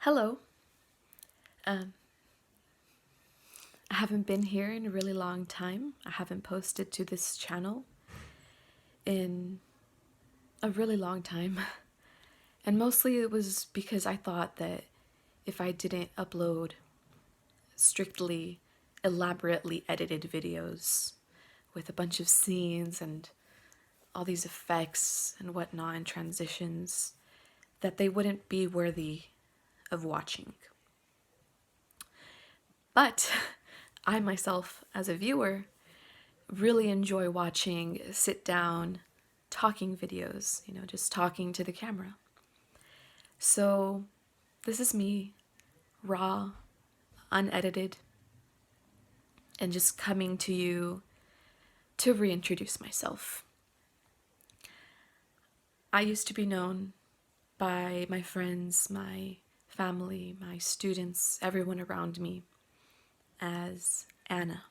Hello. Um, I haven't been here in a really long time. I haven't posted to this channel in a really long time. And mostly it was because I thought that if I didn't upload strictly, elaborately edited videos with a bunch of scenes and all these effects and whatnot and transitions, that they wouldn't be worthy of watching. But I myself, as a viewer, really enjoy watching sit down talking videos, just talking to the camera. So this is me, raw, unedited, and just coming to you to reintroduce myself. I used to be known by my friends, my family, my students, everyone around me as Anna.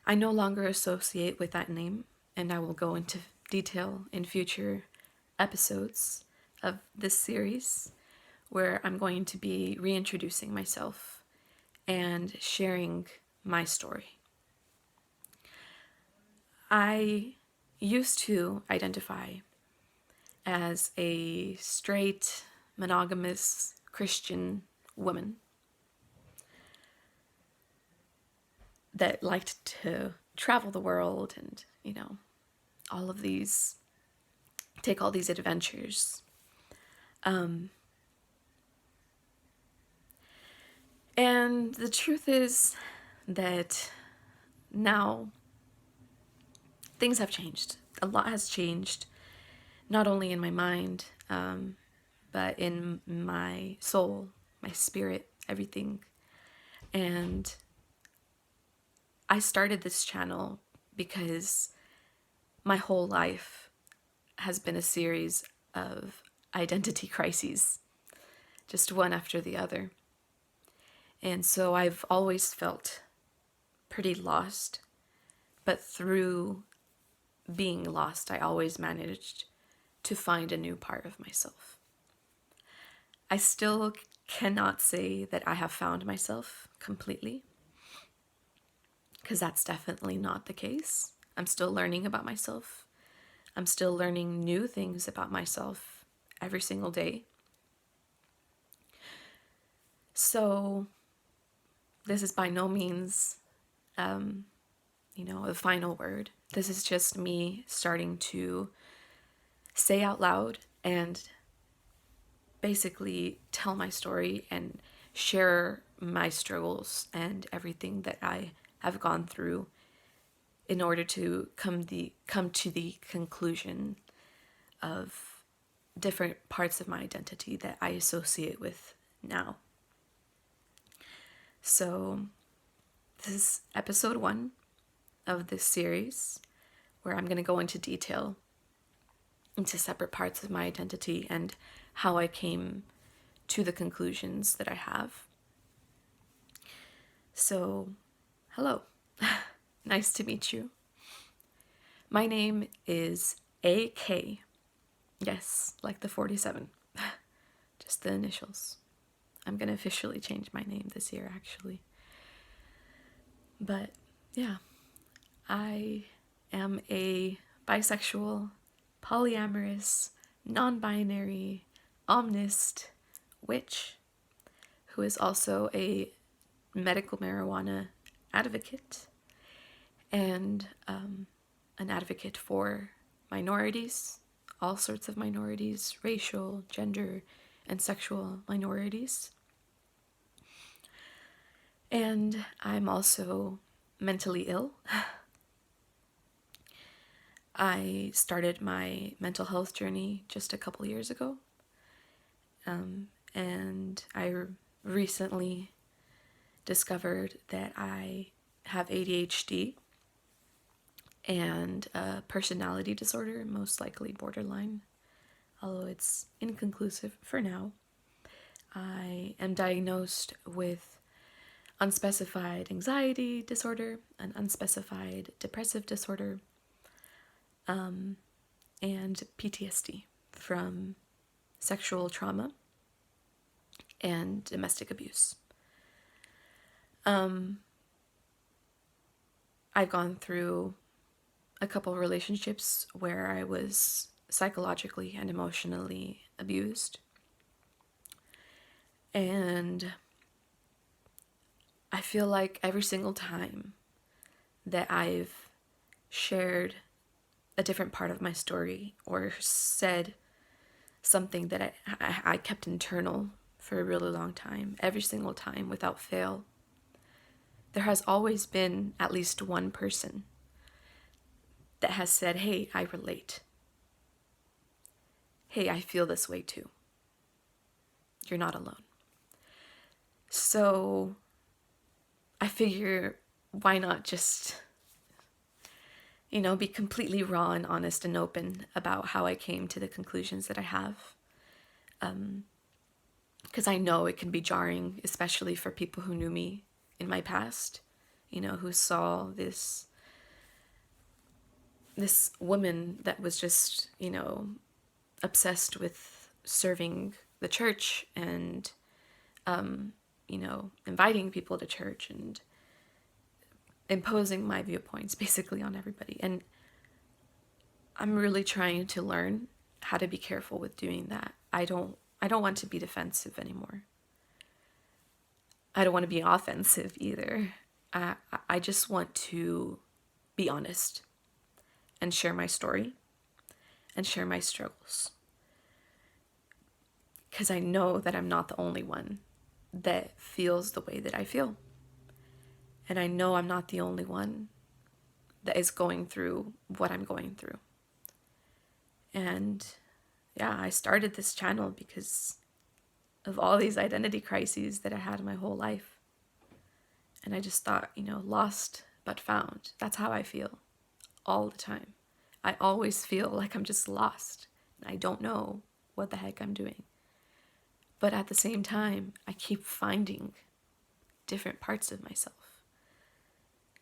I no longer associate with that name, and I will go into detail in future episodes of this series where I'm going to be reintroducing myself and sharing my story. I used to identify as a straight, monogamous Christian woman that liked to travel the world and, all of these, take all these adventures. And the truth is that now things have changed. A lot has changed, not only in my mind, but in my soul, my spirit, everything. And I started this channel because my whole life has been a series of identity crises, just one after the other. And so I've always felt pretty lost, but through being lost, I always managed to find a new part of myself. I still cannot say that I have found myself completely, because that's definitely not the case. I'm still learning about myself. I'm still learning new things about myself every single day. So this is by no means, a final word. This is just me starting to say out loud and basically tell my story and share my struggles and everything that I have gone through in order to come to the conclusion of different parts of my identity that I associate with now. So this is episode 1 of this series, where I'm going to go into detail into separate parts of my identity and how I came to the conclusions that I have. So, hello. Nice to meet you. My name is AK. Yes, like the 47. Just the initials. I'm going to officially change my name this year, actually. But yeah, I am a bisexual, polyamorous, non-binary, omnist witch who is also a medical marijuana advocate and an advocate for minorities, all sorts of minorities, racial, gender, and sexual minorities. And I'm also mentally ill. I started my mental health journey just a couple years ago. And I recently discovered that I have ADHD and a personality disorder, most likely borderline, although it's inconclusive for now. I am diagnosed with unspecified anxiety disorder, an unspecified depressive disorder, and PTSD from sexual trauma. and domestic abuse. I've gone through a couple of relationships where I was psychologically and emotionally abused. And I feel like every single time that I've shared a different part of my story or said something that I kept internal for a really long time, every single time without fail, there has always been at least one person that has said, hey, I relate. Hey, I feel this way too. You're not alone. So I figure, why not just, be completely raw and honest and open about how I came to the conclusions that I have. Because I know it can be jarring, especially for people who knew me in my past, who saw this woman that was just, obsessed with serving the church and, inviting people to church and imposing my viewpoints basically on everybody. And I'm really trying to learn how to be careful with doing that. I don't want to be defensive anymore. I don't want to be offensive either. I just want to be honest and share my story and share my struggles. Because I know that I'm not the only one that feels the way that I feel. And I know I'm not the only one that is going through what I'm going through. And yeah, I started this channel because of all these identity crises that I had my whole life. And I just thought, lost but found. That's how I feel all the time. I always feel like I'm just lost. And I don't know what the heck I'm doing. But at the same time, I keep finding different parts of myself.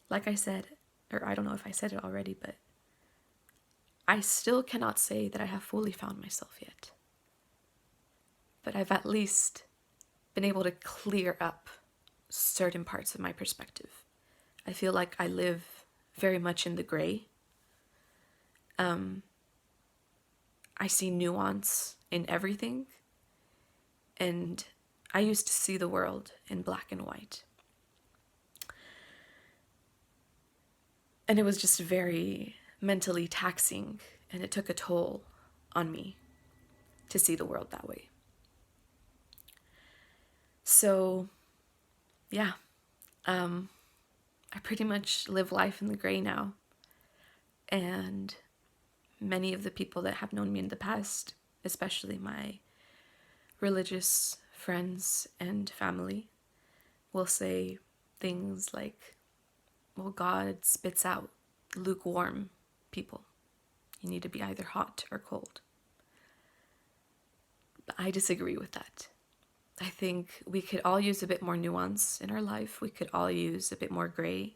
Like I said, or I don't know if I said it already, but I still cannot say that I have fully found myself yet. But I've at least been able to clear up certain parts of my perspective. I feel like I live very much in the gray. I see nuance in everything. And I used to see the world in black and white. And it was just very mentally taxing, and it took a toll on me to see the world that way. So, yeah, I pretty much live life in the gray now. And many of the people that have known me in the past, especially my religious friends and family, will say things like, well, God spits out lukewarm people. You need to be either hot or cold. But I disagree with that. I think we could all use a bit more nuance in our life. We could all use a bit more gray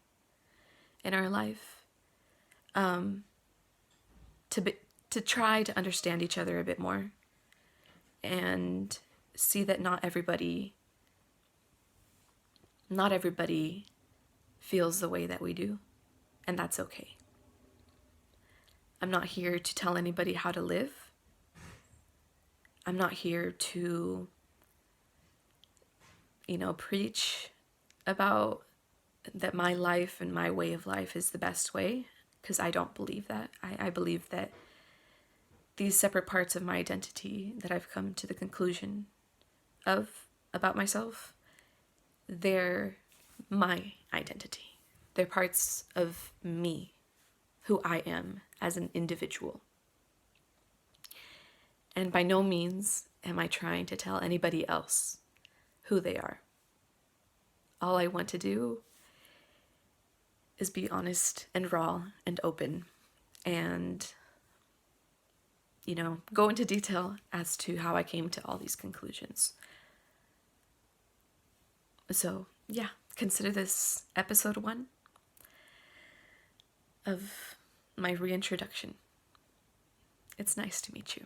in our life, to try to understand each other a bit more and see that not everybody feels the way that we do, and that's okay. I'm not here to tell anybody how to live. I'm not here to, preach about that my life and my way of life is the best way, because I don't believe that. I believe that these separate parts of my identity that I've come to the conclusion of about myself, they're my identity. They're parts of me, who I am as an individual. And by no means am I trying to tell anybody else who they are. All I want to do is be honest and raw and open and, go into detail as to how I came to all these conclusions. So, yeah, consider this episode 1 of my reintroduction. It's nice to meet you.